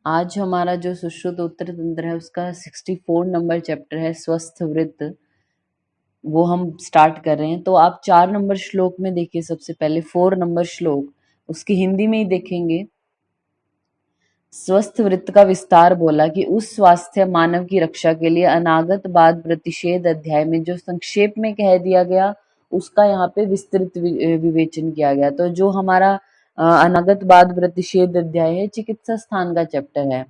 आज हमारा जो सुश्रुत उत्तर तंत्र है उसका 64 नंबर चैप्टर है स्वस्थ वृत्त, वो हम स्टार्ट कर रहे हैं। तो आप 4 नंबर श्लोक में देखिए, सबसे पहले 4 नंबर श्लोक उसकी हिंदी में ही देखेंगे। स्वस्थ वृत्त का विस्तार बोला कि उस स्वास्थ्य मानव की रक्षा के लिए अनागत बाद प्रतिषेध अध्याय में जो संक्षेप में कह दिया गया उसका यहाँ पे विस्तृत विवेचन किया गया। तो जो हमारा अनागत बाद प्रतिषेध अध्याय है, चिकित्सा स्थान का चैप्टर है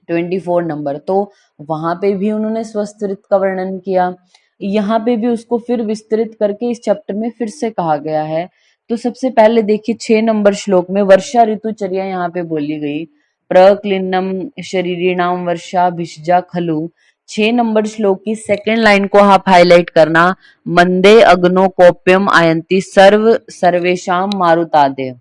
24 नंबर, तो वहां पे भी उन्होंने स्वस्थ वृत्त का वर्णन किया। यहाँ पे भी उसको फिर विस्तृत करके इस चैप्टर में फिर से कहा गया है। तो सबसे पहले देखिए 6 नंबर श्लोक में वर्षा ऋतुचर्या यहाँ पे बोली गई। प्रक्लिन्नम शरीरिणाम वर्षा भिषजा खलु। 6 नंबर श्लोक की सेकेंड लाइन को आप हाईलाइट करना। मंदे अग्नो कोप्यम आयंती सर्व सर्वेशाम मारुतादे।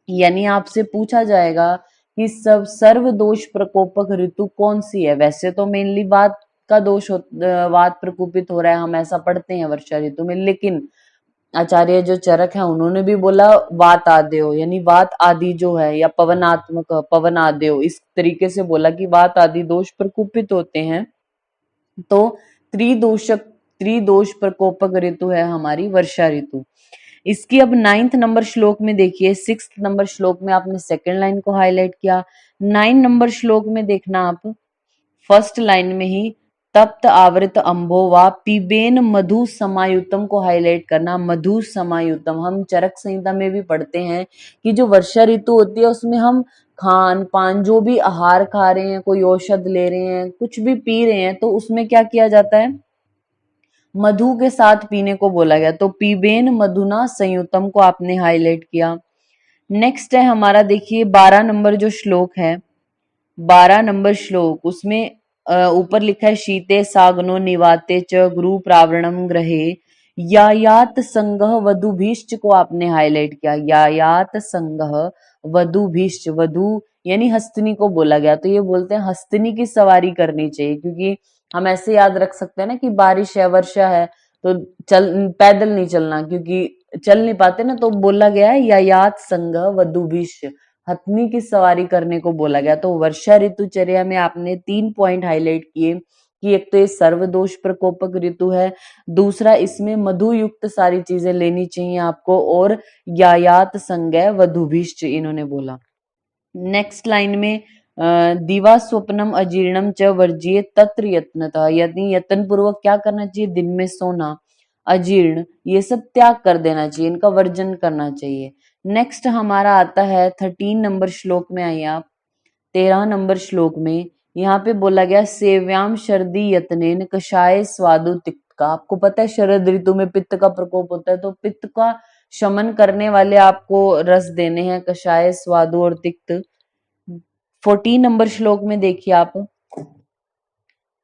यानी आपसे पूछा जाएगा कि सब सर्व दोष प्रकोपक ऋतु कौन सी है। वैसे तो मेनली वात का दोष वात प्रकोपित हो रहा है, हम ऐसा पढ़ते हैं वर्षा ऋतु में, लेकिन आचार्य जो चरक है उन्होंने भी बोला वात आदेव, यानी वात आदि जो है या पवनात्मक पवन आदेव, इस तरीके से बोला कि वात आदि दोष प्रकोपित होते हैं। तो त्रिदोष प्रकोपक ऋतु है हमारी वर्षा ऋतु। इसकी अब 9th नंबर श्लोक में देखिए, 6th नंबर श्लोक में आपने सेकंड लाइन को हाईलाइट किया। 9 नंबर श्लोक में देखना आप फर्स्ट लाइन में ही तप्त आवृत अंबो वा पिबेन मधु समायुतम को हाईलाइट करना। मधु समायुतम हम चरक संहिता में भी पढ़ते हैं कि जो वर्षा ऋतु होती है उसमें हम खान पान जो भी आहार खा रहे हैं, कोई औषध ले रहे हैं, कुछ भी पी रहे हैं, तो उसमें क्या किया जाता है, मधु के साथ पीने को बोला गया। तो पीबेन मधुना संयुतम को आपने हाईलाइट किया। नेक्स्ट है हमारा देखिए 12 नंबर जो श्लोक है, 12 नंबर श्लोक उसमें ऊपर लिखा है शीते सागनो निवाते च गुरु प्रावरणम ग्रहे यायात संगह वधुभीश्च को आपने हाईलाइट किया। यायात संगह वधुभीश्च, वधु यानी हस्तिनी को बोला गया। तो ये बोलते हैं हस्तिनी की सवारी करनी चाहिए, क्योंकि हम ऐसे याद रख सकते हैं ना कि बारिश है, वर्षा है, तो पैदल नहीं चलना, क्योंकि चल नहीं पाते ना, तो बोला गया है यायात संगह वधुभीश्च, हथनी की सवारी करने को बोला गया। तो वर्षा ऋतुचर्या में आपने 3 पॉइंट हाईलाइट किए कि एक तो ये सर्वदोष प्रकोपक ऋतु है, दूसरा इसमें मधु युक्त सारी चीजें लेनी चाहिए आपको, और यायात संगय वधुभिश्च इन्होंने बोला। नेक्स्ट लाइन में दिवा स्वप्नम अजीर्णम च वर्जिए तत्र यत्नतः, यदि यत्न पूर्वक क्या करना चाहिए, दिन में सोना, अजीर्ण, ये सब त्याग कर देना चाहिए, इनका वर्जन करना चाहिए। नेक्स्ट हमारा आता है 13 नंबर श्लोक में आइए आप। 13 नंबर श्लोक में यहाँ पे बोला गया सेव्याम शरदी यत्नेन कषाय स्वादु तिक्त का। आपको पता है शरद ऋतु में पित्त का प्रकोप होता है, तो पित्त का शमन करने वाले आपको रस देने हैं, कषाय स्वादु और तिक्त। 14 नंबर श्लोक में देखिए आप,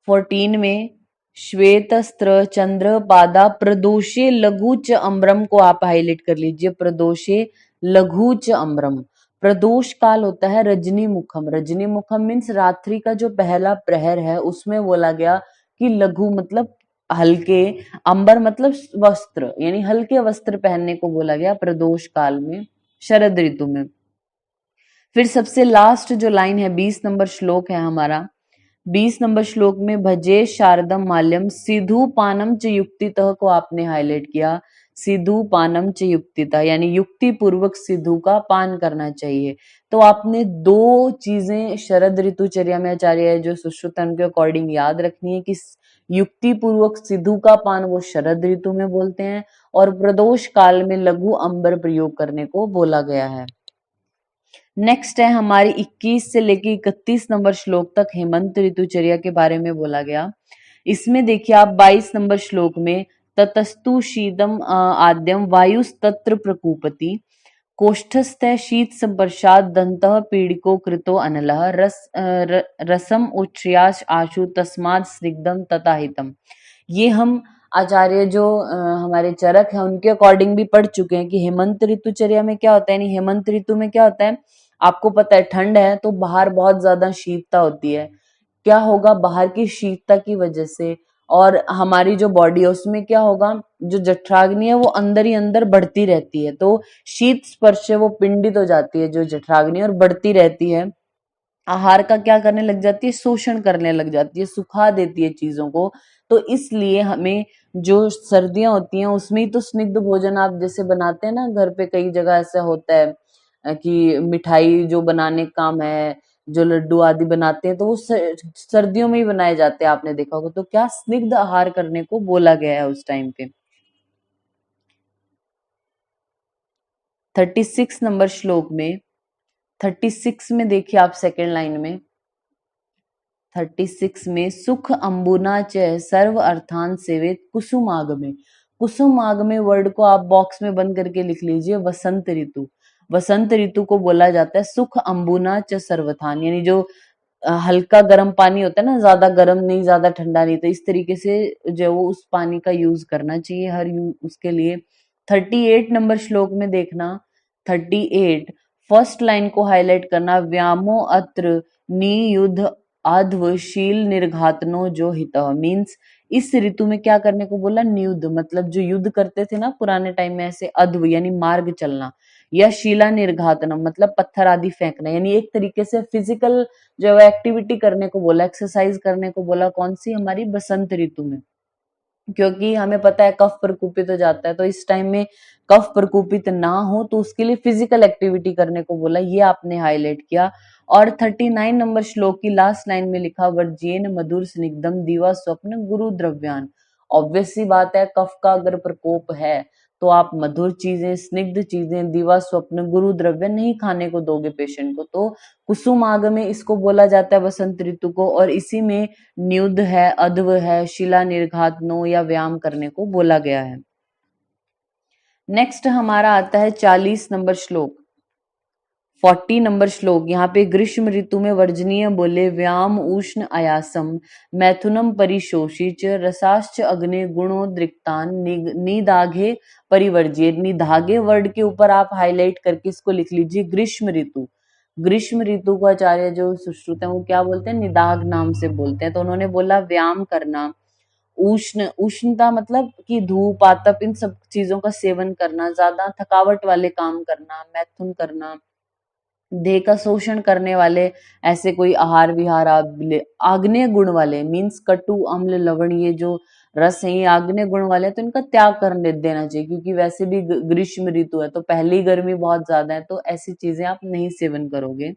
14 में श्वेतस्त्र चंद्र पादा प्रदोषे लघु च अम्बरम को आप हाईलाइट कर लीजिए। प्रदोषे लघु च अम्बरम, प्रदोष काल होता है रजनी मुखम। रजनी मुखम मीन्स रात्रि का जो पहला प्रहर है उसमें बोला गया कि लघु मतलब हल्के, अंबर मतलब वस्त्र, यानी हल्के वस्त्र पहनने को बोला गया प्रदोष काल में, शरद ऋतु में। फिर सबसे लास्ट जो लाइन है 20 नंबर श्लोक है हमारा, 20 नंबर श्लोक में भजे शारदम माल्यम सिधु पानम च युक्तितः को आपने हाईलाइट किया। सिधु पानम च युक्तितः यानी युक्ति पूर्वक सिधु का पान करना चाहिए। तो आपने 2 चीजें शरद ऋतुचर्या में आचार्य जो सुश्रुतन के अकॉर्डिंग याद रखनी है कि युक्ति पूर्वक सिधु का पान वो शरद ऋतु में बोलते हैं, और प्रदोष काल में लघु अंबर प्रयोग करने को बोला गया है। नेक्स्ट है हमारी 21 से लेके 31 नंबर श्लोक तक हेमंत ऋतुचर्या के बारे में बोला गया। इसमें देखिए आप 22 नंबर श्लोक में ततस्तु शीतम आद्यम वायुस्तत्र प्रकूपति कोष्ठस्थ शीत संपर्शात दंतः पीड़िको कृतो अनलः रसम उच्छ्रियाश आशु तस्माद स्निग्धम तथा हितम। ये हम आचार्य जो हमारे चरक है उनके अकॉर्डिंग भी पढ़ चुके हैं कि हेमंत ऋतुचर्या में क्या होता है, यानी हेमंत ऋतु में क्या होता है, आपको पता है ठंड है तो बाहर बहुत ज्यादा शीतता होती है। क्या होगा, बाहर की शीतता की वजह से और हमारी जो बॉडी है उसमें क्या होगा, जो जठराग्नि है वो अंदर ही अंदर बढ़ती रहती है, तो शीत स्पर्श से वो पिंडित हो जाती है जो जठराग्नि और बढ़ती रहती है। आहार का क्या करने लग जाती है, शोषण करने लग जाती है, सुखा देती है चीजों को। तो इसलिए हमें जो सर्दियां होती हैं उसमें ही तो स्निग्ध भोजन आप जैसे बनाते हैं ना घर पे, कई जगह ऐसा होता है कि मिठाई जो बनाने का काम है, जो लड्डू आदि बनाते हैं तो वो सर्दियों में ही बनाए जाते हैं, आपने देखा होगा। तो क्या स्निग्ध आहार करने को बोला गया है उस टाइम पे। 36 नंबर श्लोक में, 36 में देखिए आप सेकेंड लाइन में, 36 में सुख अंबुना च सर्व अर्थान सेवेत कुसुमागमे। कुसुमागमे वर्ड को आप बॉक्स में बंद करके लिख लीजिए, वसंत ऋतु। वसंत ऋतु को बोला जाता है सुख अंबुना च सर्वथान, यानी जो हल्का गर्म पानी होता है ना, ज्यादा गर्म नहीं ज्यादा ठंडा नहीं, तो इस तरीके से जो वो उस पानी का यूज करना चाहिए हर उसके लिए। 38 नंबर श्लोक में देखना, 38 फर्स्ट लाइन को हाईलाइट करना, व्यामो अत्र नियुद्ध अध्व शील निर्घातनो जो हित, मीन्स इस ऋतु में क्या करने को बोला, नियुद्ध मतलब जो युद्ध करते थे ना पुराने टाइम में, ऐसे अध्व यानी मार्ग चलना, या शिला निर्घातनम मतलब पत्थर आदि फेंकना, यानी एक तरीके से फिजिकल जो एक्टिविटी करने को बोला, एक्सरसाइज करने को बोला, कौन सी, हमारी बसंत ऋतु में। क्योंकि हमें पता है कफ प्रकोपित हो जाता है, तो इस टाइम में कफ प्रकोपित ना हो तो उसके लिए फिजिकल एक्टिविटी करने को बोला, ये आपने हाईलाइट किया। और 39 नंबर श्लोक की लास्ट लाइन में लिखा, वर्जेन मधुर स्निग्धम दीवा स्वप्न गुरु द्रव्यान। ऑब्वियस सी बात है, कफ का अगर प्रकोप है तो आप मधुर चीजें, स्निग्ध चीजें, दीवा स्वप्न गुरु द्रव्य नहीं खाने को दोगे पेशेंट को। तो कुसुम आग में इसको बोला जाता है बसंत ऋतु को, और इसी में न्युद्ध है, अध्व है, शिला निर्घात नो या व्यायाम करने को बोला गया है। नेक्स्ट हमारा आता है 40 नंबर श्लोक, 40 नंबर श्लोक। यहाँ पे ग्रीष्म ऋतु में वर्जनीय बोले, व्याम उष्ण आयासम मैथुनम परिशोषिच रसाश्च अग्नि गुणोद्रिक्तान निदाघे परिवर्ज्य। निदाघे वर्ड के ऊपर आप हाईलाइट करके इसको लिख लीजिए, ग्रीष्म ऋतु। ग्रीष्म ऋतु को आचार्य जो सुश्रुत है वो क्या बोलते हैं, निदाघ नाम से बोलते हैं। तो उन्होंने बोला व्यायाम करना, उष्ण, उष्णता मतलब कि धूप आतप इन सब चीजों का सेवन करना, ज्यादा थकावट वाले काम करना, मैथुन करना, देह का शोषण करने वाले ऐसे कोई आहार विहार आग्नेय गुण वाले, मीन्स कटु अम्ल लवण ये जो रस है ये आग्नेय गुण वाले हैं, तो इनका त्याग कर देना चाहिए। क्योंकि वैसे भी ग्रीष्म ऋतु है तो पहली गर्मी बहुत ज्यादा है, तो ऐसी चीजें आप नहीं सेवन करोगे।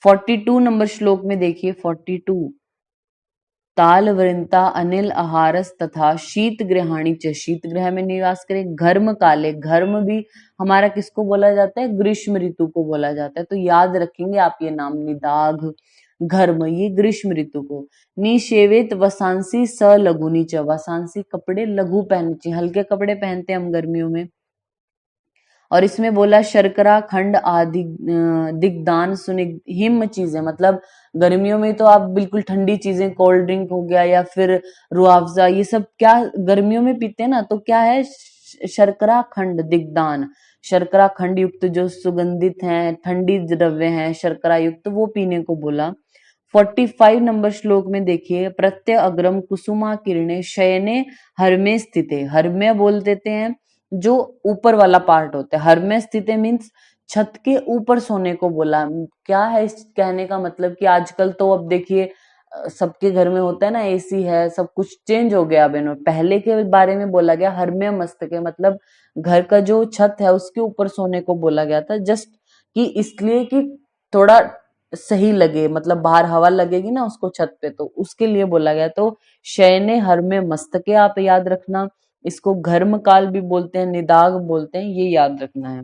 42 नंबर श्लोक में देखिए, 42, ताल वृंता अनिल आहारस तथा शीत गृहाणी च, शीत गृह में निवास करें, घर्म काले, घर्म भी हमारा किसको बोला जाता है, ग्रीष्म ऋतु को बोला जाता है। तो याद रखेंगे आप ये नाम, निदाघ, घर्म, ये ग्रीष्म ऋतु को। निषेवित वसांसी स लघुनी च, वसांसी कपड़े लघु पहनने चाहिए, हल्के कपड़े पहनते हैं हम गर्मियों में। और इसमें बोला शर्करा खंड आदि दिग्दान सुनिग हिम चीजें, मतलब गर्मियों में तो आप बिल्कुल ठंडी चीजें, कोल्ड ड्रिंक हो गया या फिर रुआवजा, ये सब क्या गर्मियों में पीते हैं ना, तो क्या है, शर्करा खंड दिग्दान, शर्करा खंड युक्त जो सुगंधित हैं, ठंडी द्रव्य हैं शर्करा युक्त, वो पीने को बोला। 45 नंबर श्लोक में देखिए, प्रत्यय अग्रम कुसुमा किरणे शयने हरमे स्थिते, हरमे बोल देते हैं जो ऊपर वाला पार्ट होता है, हरमे स्थिते मीन्स छत के ऊपर सोने को बोला। क्या है इस कहने का मतलब, कि आजकल तो अब देखिए सबके घर में होता है ना एसी है, सब कुछ चेंज हो गया अब इन्होंने, पहले के बारे में बोला गया हरमे मस्तके, मतलब घर का जो छत है उसके ऊपर सोने को बोला गया था, जस्ट कि इसलिए कि थोड़ा सही लगे, मतलब बाहर हवा लगेगी ना उसको छत पे, तो उसके लिए बोला गया। तो शयने हरमे मस्तके आप याद रखना, इसको घर्म काल भी बोलते हैं, निदाग बोलते हैं, ये याद रखना है।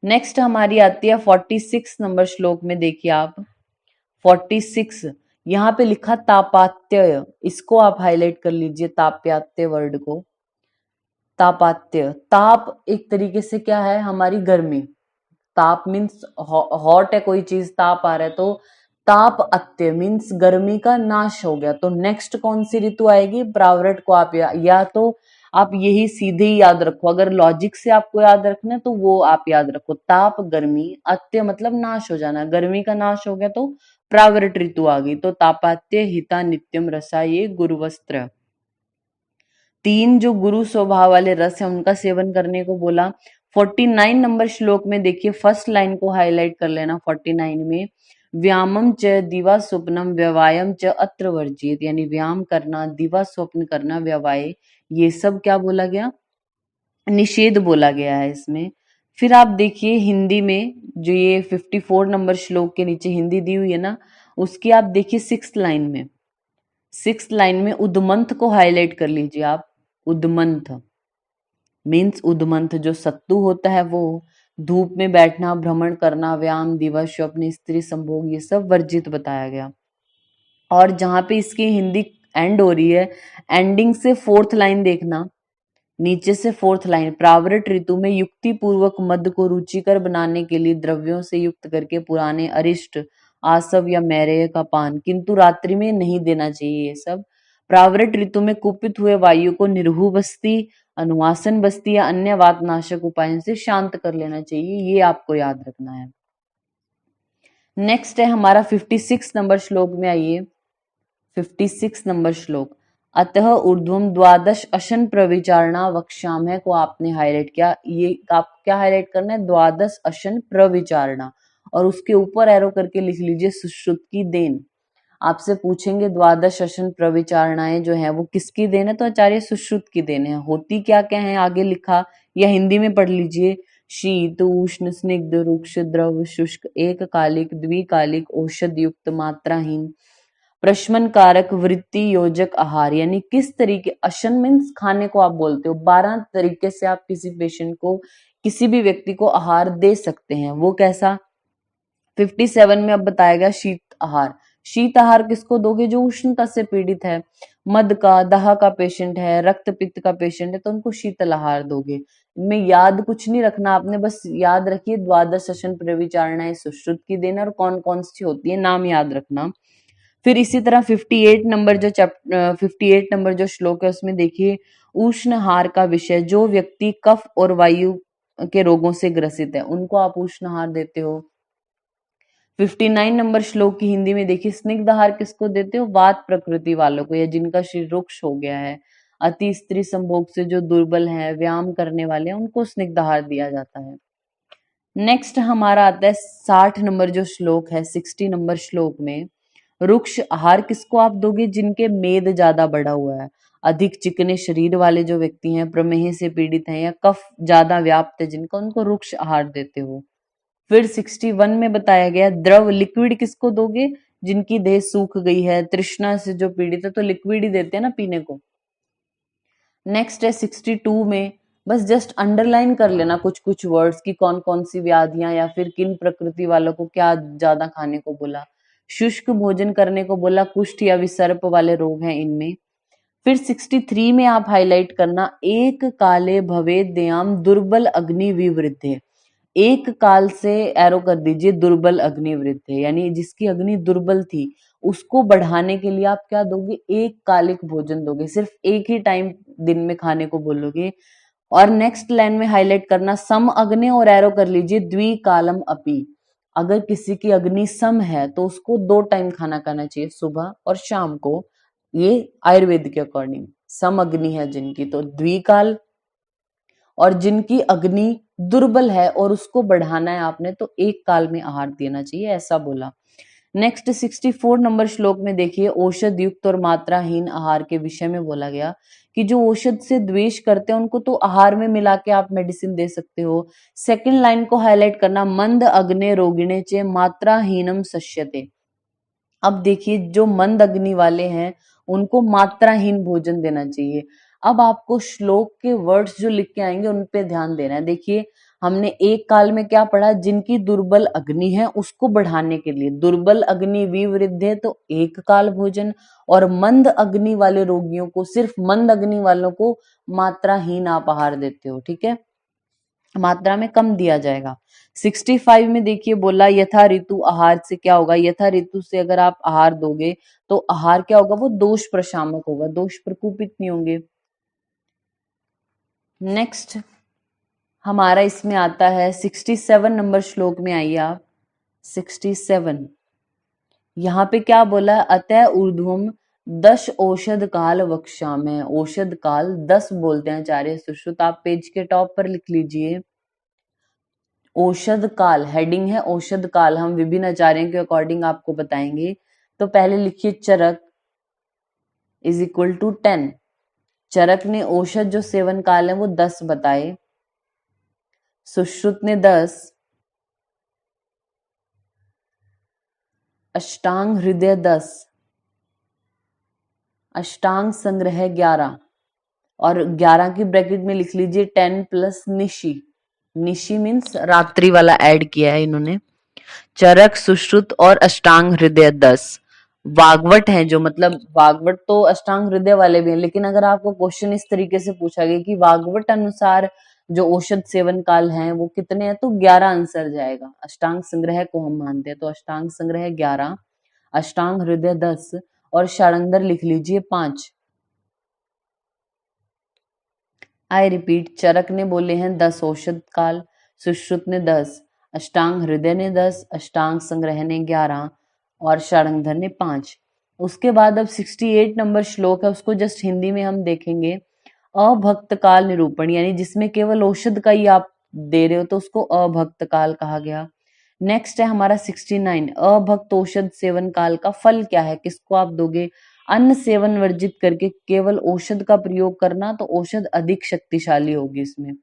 नेक्स्ट हमारी आती है 46 नंबर श्लोक में, देखिए आप 46, यहाँ पे लिखा तापात्यय, इसको आप हाईलाइट कर लीजिए, ताप्यात्य वर्ड को। तापात्य, ताप एक तरीके से क्या है, हमारी गर्मी, ताप मीन्स हॉट है कोई चीज, ताप आ रहा है, तो ताप अत्य मीन्स गर्मी का नाश हो गया। तो नेक्स्ट कौन सी ऋतु आएगी, प्रावरट को आप या तो आप यही सीधे ही याद रखो, अगर लॉजिक से आपको याद रखना है तो वो आप याद रखो, ताप गर्मी, अत्य मतलब नाश हो जाना, गर्मी का नाश हो गया तो प्रावरट ऋतु आ गई। तो तापात्य हिता नित्यम रसा, ये गुरुवस्त्र, तीन जो गुरु स्वभाव वाले रस है उनका सेवन करने को बोला। 49 नंबर श्लोक में देखिए फर्स्ट लाइन को हाईलाइट कर लेना। 49 में व्यायामम च दिवा स्वप्नम व्यवायम च अत्र वर्जित, यानी व्यायाम करना, दिवा स्वप्न करना, व्यवाय, ये सब क्या बोला गया, निषेध बोला गया है इसमें। फिर आप देखिए हिंदी में जो ये 54 नंबर श्लोक के नीचे हिंदी दी हुई है ना, उसकी आप देखिए सिक्स लाइन में उद्मंथ को हाईलाइट कर लीजिए आप। उद्मंथ मीन्स उद्मंथ जो सत्तू होता है वो, धूप में बैठना, भ्रमण करना, व्यायाम, दिवस, स्वप्न, स्त्री संभोग, ये सब वर्जित बताया गया। और जहां पे इसकी हिंदी एंड हो रही है, एंडिंग से फोर्थ लाइन देखना, नीचे से फोर्थ लाइन, प्रावृत ऋतु में युक्ति पूर्वक मद को रुचिकर बनाने के लिए द्रव्यों से युक्त करके पुराने अरिष्ट, आसव या मैरेय का पान, किंतु रात्रि में नहीं देना चाहिए ये सब। प्रावृत ऋतु में कुपित हुए वायु को निर्हु बस्ती, अनुवासन बस्ती या अन्य वातनाशक उपायों से शांत कर लेना चाहिए, ये आपको याद रखना है। नेक्स्ट है हमारा 56 नंबर श्लोक में आइए। 56 नंबर श्लोक, अतः ऊर्ध्वम द्वादश अशन प्रविचारणा वक्ष्यामः को आपने हाईलाइट किया। ये आप क्या हाईलाइट करना है, द्वादश अशन प्रविचारणा, और उसके ऊपर एरो करके लिख लीजिए सुश्रुत की देन। आपसे पूछेंगे द्वादश अशन प्रविचारणाएं जो है वो किसकी देन है, तो आचार्य सुश्रुत की देन है। होती क्या क्या है आगे लिखा, या हिंदी में पढ़ लीजिए। शीत, उष्ण, स्निग्ध, रुक्ष, द्रव, शुष्क, एक कालिक, द्विकालिक, औषध युक्त, मात्राहीन, प्रशमन कारक, वृत्ति योजक आहार, यानी किस तरीके, अशन मीन्स खाने को आप बोलते हो, 12 तरीके से आप किसी पेशेंट को, किसी भी व्यक्ति को आहार दे सकते हैं। वो कैसा, 57 में अब बताया गया शीत आहार। शीत आहार किसको दोगे, जो उष्णता से पीड़ित है, मद का, दाह का पेशेंट है, रक्त पित्त का पेशेंट है, तो उनको शीतल आहार दोगे। इनमें याद कुछ नहीं रखना आपने, बस याद रखिए द्वादश अशन प्रविचारणाएं सुश्रुत की देना, और कौन कौन सी होती है नाम याद रखना। फिर इसी तरह 58 नंबर जो 58 नंबर जो श्लोक है उसमें देखिए उष्णहार का विषय, जो व्यक्ति कफ और वायु के रोगों से ग्रसित है उनको आप उष्णहार देते हो। 59 नंबर श्लोक की हिंदी में देखिए स्निग्धाहार किसको देते हो, वात प्रकृति वालों को, या जिनका शरीर रुक्ष हो गया है, अति स्त्री संभोग से जो दुर्बल है, व्यायाम करने वाले हैं, उनको स्निग्धाहार दिया जाता है। नेक्स्ट हमारा आता है 60 नंबर जो श्लोक है, 60 नंबर श्लोक में रुक्ष आहार किसको आप दोगे, जिनके मेद ज्यादा बढ़ा हुआ है, अधिक चिकने शरीर वाले जो व्यक्ति हैं, प्रमेह से पीड़ित हैं, या कफ ज्यादा व्याप्त है जिनका, उनको रुक्ष आहार देते हो। फिर 61 में बताया गया द्रव लिक्विड किसको दोगे, जिनकी देह सूख गई है, तृष्णा से जो पीड़ित है, तो लिक्विड ही देते हैं ना पीने को। नेक्स्ट है 62 में, बस जस्ट अंडरलाइन कर लेना कुछ कुछ वर्ड्स की कौन कौन सी व्याधियां या फिर किन प्रकृति वालों को क्या ज्यादा खाने को बोला। शुष्क भोजन करने को बोला, कुष्ठ या विसर्प वाले रोग हैं इनमें। फिर 63 में आप हाईलाइट करना, एक काले भवे दयाम दुर्बल अग्नि विवृद्धे, एक काल से एरो कर दीजिए दुर्बल अग्निवृद्धि, यानी जिसकी अग्नि दुर्बल थी उसको बढ़ाने के लिए आप क्या दोगे, एक कालिक भोजन दोगे, सिर्फ एक ही टाइम दिन में खाने को बोलोगे। और नेक्स्ट लाइन में हाईलाइट करना सम अग्नि, और एरो कर लीजिए द्विकालम अपी, अगर किसी की अग्नि सम है तो उसको 2 टाइम खाना खाना चाहिए, सुबह और शाम को, ये आयुर्वेद के अकॉर्डिंग। सम अग्नि है जिनकी तो द्विकाल, और जिनकी अग्नि दुर्बल है और उसको बढ़ाना है आपने तो एक काल में आहार देना चाहिए, ऐसा बोला। नेक्स्ट 64 नंबर श्लोक में देखिए औषध युक्त और मात्राहीन आहार के विषय में बोला गया कि जो औषध से द्वेष करते हैं उनको तो आहार में मिला के आप मेडिसिन दे सकते हो। सेकंड लाइन को हाईलाइट करना, मंद अग्नि रोगिणे चे मात्राहीनम सश्यते। अब देखिए जो मंद अग्नि वाले हैं उनको मात्राहीन भोजन देना चाहिए। अब आपको श्लोक के वर्ड्स जो लिख के आएंगे उन पे ध्यान देना है। देखिए हमने एक काल में क्या पढ़ा, जिनकी दुर्बल अग्नि है उसको बढ़ाने के लिए, दुर्बल अग्नि विवृद्धे तो एक काल भोजन, और मंद अग्नि वाले रोगियों को, सिर्फ मंद अग्नि वालों को मात्राहीन आप आहार देते हो, ठीक है, मात्रा में कम दिया जाएगा। 65 में देखिए बोला यथा ऋतु आहार से क्या होगा, यथा ऋतु से अगर आप आहार दोगे तो आहार क्या होगा, वो दोष प्रशामक होगा, दोष प्रकूपित नहीं होंगे। नेक्स्ट हमारा इसमें आता है 67 नंबर श्लोक में आइए आप। 67 यहाँ पे क्या बोला, अतः ऊर्ध्वम 10 औषध काल वक्ष्यामः, औषध काल 10 बोलते हैं आचार्य सुश्रुत, आप पेज के टॉप पर लिख लीजिए। औषध काल, हेडिंग है औषध काल, हम विभिन्न आचार्यों के अकॉर्डिंग आपको बताएंगे। तो पहले लिखिए चरक इज इक्वल टू 10। चरक ने औषध जो सेवन काल है वो 10 बताए, सुश्रुत ने 10, अष्टांग हृदय 10, अष्टांग संग्रह 11, और 11 की ब्रैकेट में लिख लीजिए 10 प्लस निशी। निशी मीन्स रात्रि वाला ऐड किया है इन्होंने। चरक, सुश्रुत और अष्टांग हृदय 10। वाग्वट है जो, मतलब वाग्वट तो अष्टांग हृदय वाले भी हैं, लेकिन अगर आपको क्वेश्चन इस तरीके से पूछा गया कि वाग्वट अनुसार जो औषध सेवन काल हैं वो कितने हैं, तो 11 आंसर जाएगा। अष्टांग संग्रह को हम मानते हैं तो अष्टांग संग्रह 11, अष्टांग हृदय 10 और षडंगर लिख लीजिए 5। आई रिपीट, चरक ने बोले हैं 10 औषध काल, सुश्रुत ने 10, अष्टांग हृदय ने 10, अष्टांग संग्रह ने 11 और षडंगर ने 5। उसके बाद अब 68 नंबर श्लोक है, उसको जस्ट हिंदी में हम देखेंगे। अभक्त काल निरूपण, यानी जिसमें केवल औषध का ही आप दे रहे हो तो उसको अभक्त काल कहा गया। नेक्स्ट है हमारा 69, अभक्त औषध सेवन काल का फल क्या है, किसको आप दोगे। अन्न सेवन वर्जित करके केवल औषध का प्रयोग करना, तो औषध अधिक शक्तिशाली होगी इसमें।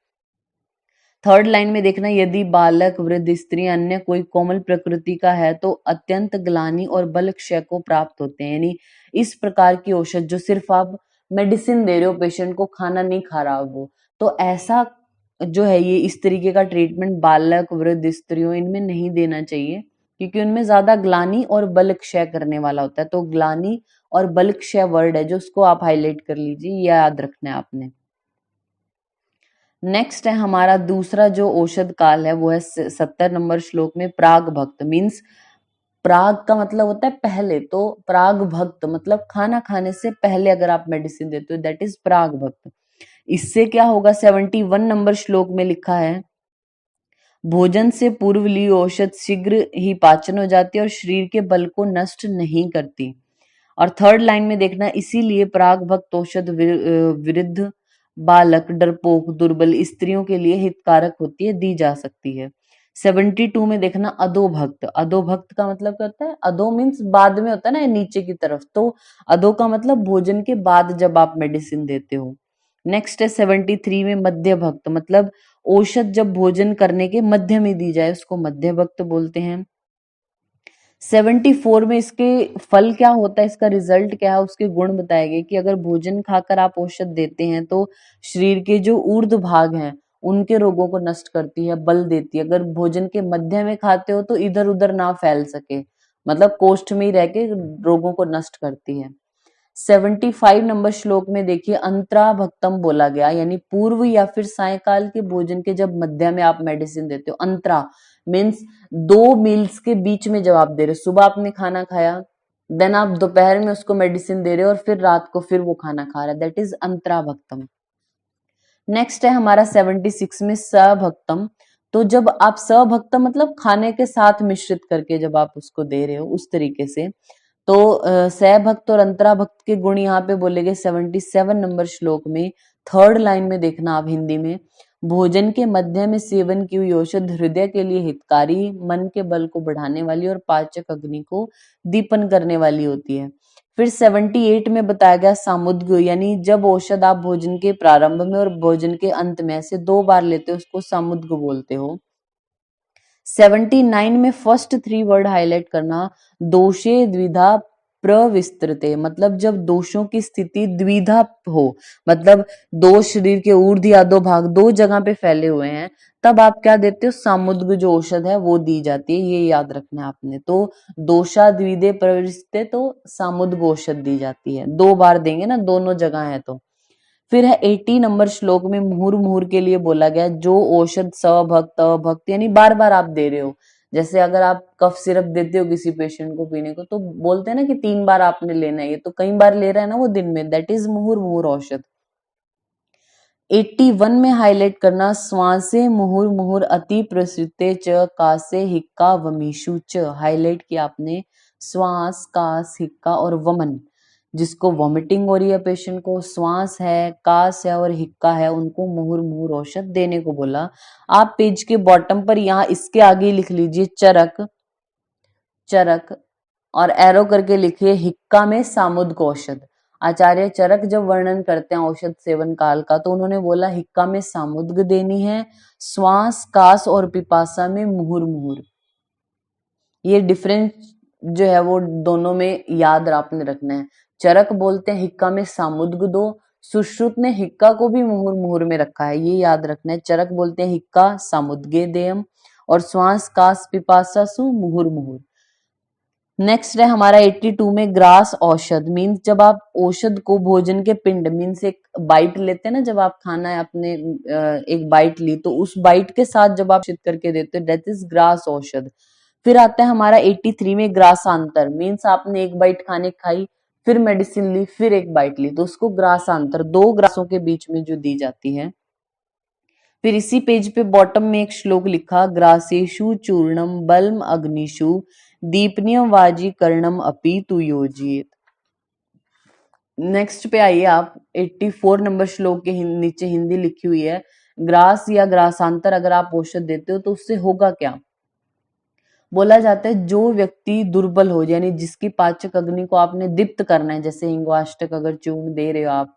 थर्ड लाइन में देखना, यदि बालक, वृद्ध, स्त्री, अन्य कोई कोमल प्रकृति का है तो अत्यंत ग्लानि और बल क्षय को प्राप्त होते हैं। यानी इस प्रकार की औषध जो सिर्फ आप मेडिसिन दे रहे हो, पेशेंट को खाना नहीं खा रहा वो, तो ऐसा जो है ये इस तरीके का ट्रीटमेंट बालक, वृद्ध, स्त्रियों इनमें नहीं देना चाहिए, क्योंकि उनमें ज्यादा ग्लानि और बल क्षय करने वाला होता है। तो ग्लानि और बल क्षय वर्ड है जो, उसको आप हाईलाइट कर लीजिए, ये याद रखना है आपने। नेक्स्ट है हमारा दूसरा जो औषध काल है वो है 70 नंबर श्लोक में प्राग भक्त। मीन्स प्राग का मतलब होता है पहले, तो प्राग भक्त मतलब खाना खाने से पहले अगर आप मेडिसिन देते हो, दैट इज प्राग भक्त। इससे क्या होगा, 71 नंबर श्लोक में लिखा है, भोजन से पूर्व ली औषध शीघ्र ही पाचन हो जाती है और शरीर के बल को नष्ट नहीं करती। और थर्ड लाइन में देखना, इसीलिए प्राग भक्त औषध विरुद्ध बालक, डरपोक, दुर्बल स्त्रियों के लिए हितकारक होती है, दी जा सकती है। 72 में देखना, अधोभक्त। अधोभक्त का मतलब क्या होता है, अधो मीन्स बाद में होता है ना, नीचे की तरफ, तो अधो का मतलब भोजन के बाद जब आप मेडिसिन देते हो। नेक्स्ट है 73 में मध्य भक्त, मतलब औषध जब भोजन करने के मध्य में दी जाए उसको मध्य भक्त बोलते हैं। 74 में इसके फल क्या होता है, इसका रिजल्ट क्या है, उसके गुण बताए गए कि अगर भोजन खाकर आप औषध देते हैं तो शरीर के जो ऊर्ध भाग हैं उनके रोगों को नष्ट करती है, बल देती है। अगर भोजन के मध्य में खाते हो तो इधर उधर ना फैल सके, मतलब कोष्ठ में ही रह के रोगों को नष्ट करती है। 75 नंबर श्लोक में देखिए, अंतरा भक्तम बोला गया, यानी पूर्व या फिर सायकाल के भोजन के जब मध्य में आप मेडिसिन देते हो। अंतरा मीन्स 2 मील्स के बीच में जब आप दे रहे हो, सुबह आपने खाना खाया, देन आप दोपहर में उसको मेडिसिन दे रहे हो और फिर रात को फिर वो खाना खा रहा है, दैट इज अंतरा भक्तम। नेक्स्ट है हमारा 76 में सभक्तम। तो जब आप सभक्तम मतलब खाने के साथ मिश्रित करके जब आप उसको दे रहे हो उस तरीके से, तो सभक्त और अंतरा भक्त के गुण यहाँ पे बोले गए 77 नंबर श्लोक में। थर्ड लाइन में देखना आप हिंदी में, भोजन के मध्य में सेवन की हुई औषध हृदय के लिए हितकारी, मन के बल को बढ़ाने वाली और पाचक अग्नि को दीपन करने वाली होती है। फिर 78 में बताया गया सामुद्र, यानी जब औषध आप भोजन के प्रारंभ में और भोजन के अंत में से 2 बार लेते हो उसको सामुद्र बोलते हो। 79 में फर्स्ट 3 वर्ड हाईलाइट करना, दोषे द्विधा प्रविस्तृते, मतलब जब दोषों की स्थिति द्विधा हो, मतलब दोष शरीर के ऊर्ध्व या अधो भाग 2 जगह पे फैले हुए हैं, तब आप क्या देते हो, सामुद्र जो औषध है वो दी जाती है, ये याद रखना है आपने। तो दोषा द्विधे प्रविष्टे, तो सामुद्र औषध दी जाती है, 2 बार देंगे ना, दोनों जगह है तो। फिर है 80 नंबर श्लोक में मुहुर मुहुर के लिए बोला गया, जो औषध सभक्त अभक्त, यानी बार बार आप दे रहे हो। जैसे अगर आप कफ सिरप देते हो किसी पेशेंट को पीने को, तो बोलते हैं ना कि 3 बार आपने लेना है, ये तो कई बार ले रहा है ना वो दिन में, दैट इज मुहुर मुहुर औषध। 81 में हाईलाइट करना, श्वासे मुहुर मुहुर अति प्रसृते च कासे हिक्का वमीशु च, हाईलाइट किया आपने, श्वास, कास, हिक्का और वमन। जिसको वॉमिटिंग हो रही है पेशेंट को, श्वास है, कास है और हिक्का है, उनको मुहुर्मुहु औषध देने को बोला। आप पेज के बॉटम पर यहाँ इसके आगे लिख लीजिए चरक, चरक और एरो करके लिखिए हिक्का में सामुद्र औषध। आचार्य चरक जब वर्णन करते हैं औषध सेवन काल का तो उन्होंने बोला हिक्का में सामुद्र देनी है, श्वास, कास और पिपासा में मुहुर्मुहु। ये डिफरेंस जो है वो दोनों में याद आपने रखना है। चरक बोलते हैं हिक्का में सामुद्र दो, सुश्रुत ने हिक्का को भी मुहुर में रखा है, ये याद रखना है। चरक बोलते हैं हिक्का सामुद्गे देयम और श्वास कास पिपासा सु मुहुर। नेक्स्ट है हमारा 82 में ग्रास औषध। मीन्स जब आप औषध को भोजन के पिंड मीन्स एक बाइट लेते हैं ना, जब आप खाना है आपने एक बाइट ली तो उस बाइट के साथ जब आप चित करके देते हो दैट इज ग्रास औषध। फिर आता है हमारा 83 में ग्रासांतर। मीन्स आपने एक बाइट खाने खाई, फिर मेडिसिन ली, फिर एक बाइट ली तो उसको ग्रासांतर, दो ग्रासों के बीच में जो दी जाती है। फिर इसी पेज पे बॉटम में एक श्लोक लिखा, ग्रासेशु चूर्णम बल्म अग्निशु दीपनियम वाजी कर्णम अपि तु योजित। नेक्स्ट पे आइए आप, 84 नंबर श्लोक के नीचे हिंदी लिखी हुई है, ग्रास या ग्रासांतर अगर आप औषध देते हो तो उससे होगा क्या। बोला जाता है जो व्यक्ति दुर्बल हो, यानी जिसकी पाचक अग्नि को आपने दीप्त करना है, जैसे हिंगवाष्टक अगर चूर्ण दे रहे हो आप,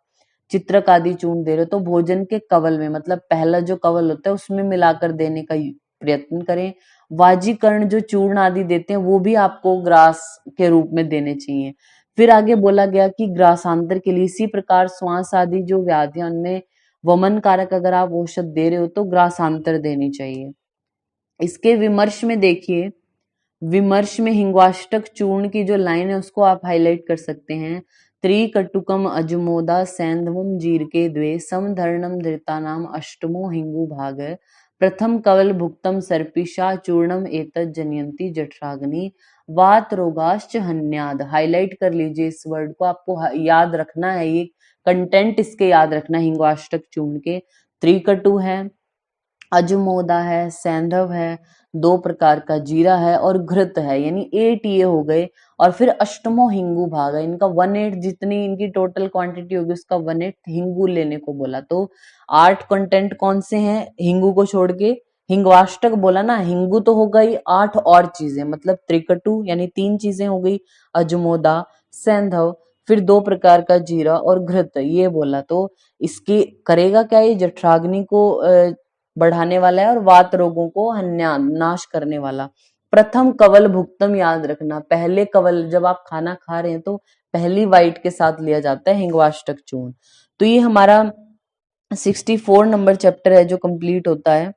चित्रक आदि चूर्ण दे रहे हो तो भोजन के कवल में, मतलब पहला जो कवल होता है उसमें मिलाकर देने का प्रयत्न करें। वाजीकरण जो चूर्ण आदि देते हैं वो भी आपको ग्रास के रूप में देने चाहिए। फिर आगे बोला गया कि ग्रासांतर के लिए इसी प्रकार श्वास आदि जो व्याधियां उनमें वमन कारक अगर आप औषध दे रहे हो तो ग्रासांतर देनी चाहिए। इसके विमर्श में देखिए, विमर्श में हिंगवाष्टक चूर्ण की जो लाइन है उसको आप हाईलाइट कर सकते हैं। त्रिकटुकम अजमोदा सैंधवम जीरके द्वे समधर्णम धृतानाम अष्टमो हिंगु भाग प्रथम कवल भुक्तम सर्पिशा चूर्णम एतत् जनयंती जठराग्नि वात रोगाश्च हन्याद। हाईलाइट कर लीजिए इस वर्ड को, आपको याद रखना है, ये कंटेंट इसके याद रखना है। हिंगवाष्टक चूर्ण के त्रिकटु है, अजमोदा है, सैंधव है, दो प्रकार का जीरा है और घृत है, यानी 8 ये हो गए। और फिर अष्टमो हिंगू भाग है, इनका 1/8 जितनी इनकी टोटल क्वांटिटी होगी उसका 1/8 हिंगू लेने को बोला। तो 8 कंटेंट कौन से हैं हिंगू को छोड़ के, हिंगवाष्टक बोला ना, हिंगू तो हो गई, 8 और चीजें मतलब त्रिकटु यानी 3 चीजें हो गई, अजमोदा, सैंधव, फिर 2 प्रकार का जीरा और घृत ये बोला। तो इसकी करेगा क्या, ये जठराग्नि को बढ़ाने वाला है और वात रोगों को नाश करने वाला। प्रथम कवल भुक्तम याद रखना, पहले कवल जब आप खाना खा रहे हैं तो पहली वाइट के साथ लिया जाता है हिंगवाष्टक चूर्ण। तो ये हमारा 64 नंबर चैप्टर है जो कंप्लीट होता है।